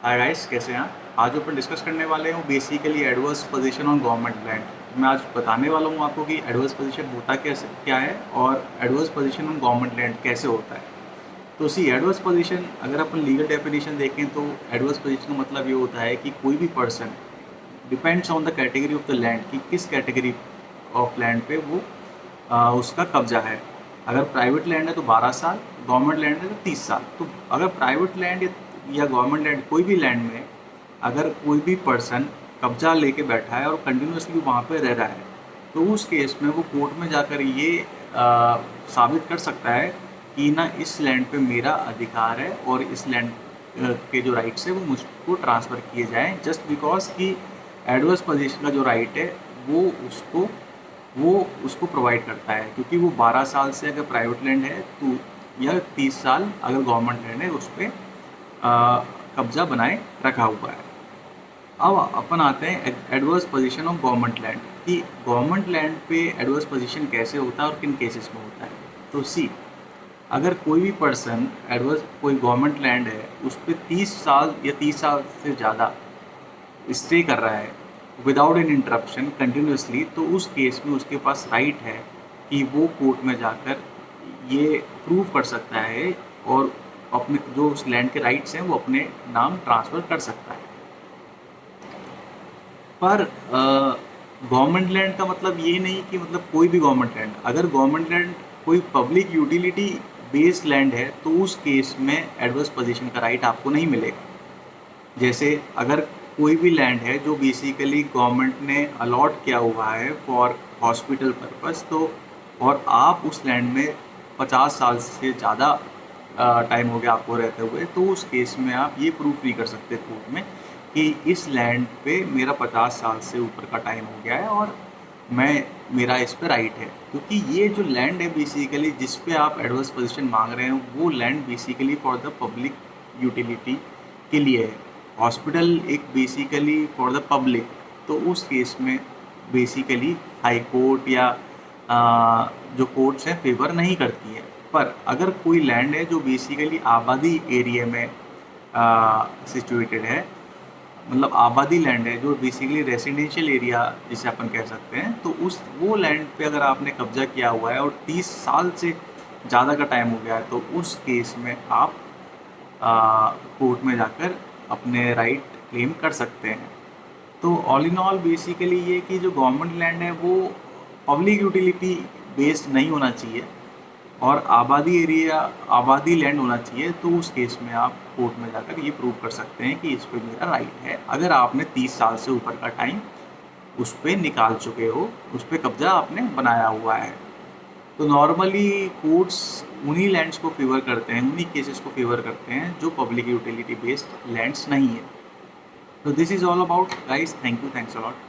Hi guys, कैसे हैं आप? आज अपन डिस्कस करने वाले हैं basically adverse position on government land. मैं आज बताने वाला हूँ आपको कि एडवर्स पोजीशन होता कैसे क्या है और adverse position on government land कैसे होता है। तो सी एडवर्स पोजीशन, अगर अपन लीगल डेफिनेशन देखें तो एडवर्स पोजीशन का मतलब ये होता है कि कोई भी person depends on the category of the land, कि किस कैटेगरी ऑफ लैंड पे वो उसका कब्जा है। अगर प्राइवेट लैंड है तो 12 साल, गवर्नमेंट लैंड है तो 30 साल। तो अगर प्राइवेट लैंड या गवर्नमेंट लैंड, कोई भी लैंड में अगर कोई भी पर्सन कब्जा लेके बैठा है और कंटिन्यूसली वहाँ पे रह रहा है, तो उस केस में वो कोर्ट में जाकर ये साबित कर सकता है कि ना इस लैंड पे मेरा अधिकार है और इस लैंड के जो राइट्स है वो मुझको ट्रांसफ़र किए जाएं, जस्ट बिकॉज कि एडवर्स पोजीशन का जो राइट है वो उसको प्रोवाइड करता है, क्योंकि वो 12 साल से अगर प्राइवेट लैंड है तो या 30 साल अगर गवर्नमेंट लैंड है उस पर कब्जा बनाए रखा हुआ है। अब अपन आते हैं adverse position of government land, कि गवर्नमेंट लैंड पे एडवर्स पोजीशन कैसे होता है और किन केसेस में होता है। तो सी, अगर कोई भी पर्सन एडवर्स कोई गवर्नमेंट लैंड है उस पर 30 साल या 30 साल से ज़्यादा स्टे कर रहा है विदाउट एन इंटरप्शन कंटिन्यूसली, तो उस केस में उसके पास राइट है कि वो कोर्ट में जाकर ये प्रूव कर सकता है और अपने जो उस लैंड के राइट्स हैं वो अपने नाम ट्रांसफ़र कर सकता है। पर गवर्नमेंट लैंड का मतलब ये नहीं कि मतलब कोई भी गवर्नमेंट लैंड, अगर गवर्नमेंट लैंड कोई पब्लिक यूटिलिटी बेस्ड लैंड है तो उस केस में एडवर्स पोजीशन का राइट आपको नहीं मिलेगा। जैसे अगर कोई भी लैंड है जो बेसिकली गवर्नमेंट ने अलॉट किया हुआ है फॉर हॉस्पिटल पर्पस, तो और आप उस लैंड में 50 साल से ज़्यादा टाइम हो गया आपको रहते हुए, तो उस केस में आप ये प्रूफ नहीं कर सकते कोर्ट में कि इस लैंड पे मेरा 50 साल से ऊपर का टाइम हो गया है और मेरा इस पे राइट है, क्योंकि ये जो लैंड है बेसिकली जिस पे आप एडवर्स पोजीशन मांग रहे हैं वो land basically for the public utility के लिए है। हॉस्पिटल एक बेसिकली फॉर द पब्लिक, तो उस केस में बेसिकली हाई कोर्ट या जो कोर्ट्स हैं फेवर नहीं करती है। पर अगर कोई लैंड है जो बेसिकली आबादी एरिया में सिचुएटेड है, मतलब आबादी लैंड है जो बेसिकली रेसिडेंशियल एरिया जिसे अपन कह सकते हैं, तो वो लैंड पे अगर आपने कब्जा किया हुआ है और 30 साल से ज़्यादा का टाइम हो गया है, तो उस केस में आप कोर्ट में जाकर अपने राइट क्लेम कर सकते हैं। तो ऑल इन ऑल बेसिकली ये कि जो गवर्नमेंट लैंड है वो पब्लिक यूटिलिटी बेस्ड नहीं होना चाहिए और आबादी लैंड होना चाहिए, तो उस केस में आप कोर्ट में जाकर ये प्रूव कर सकते हैं कि इस पर मेरा राइट है, अगर आपने 30 साल से ऊपर का टाइम उस पर निकाल चुके हो, उस पर कब्जा आपने बनाया हुआ है। तो नॉर्मली कोर्ट्स उन्हीं लैंड्स को फेवर करते हैं, उन्हीं केसेस को फेवर करते हैं जो पब्लिक यूटिलिटी बेस्ड लैंड्स नहीं है। तो this is all about guys, thanks a lot.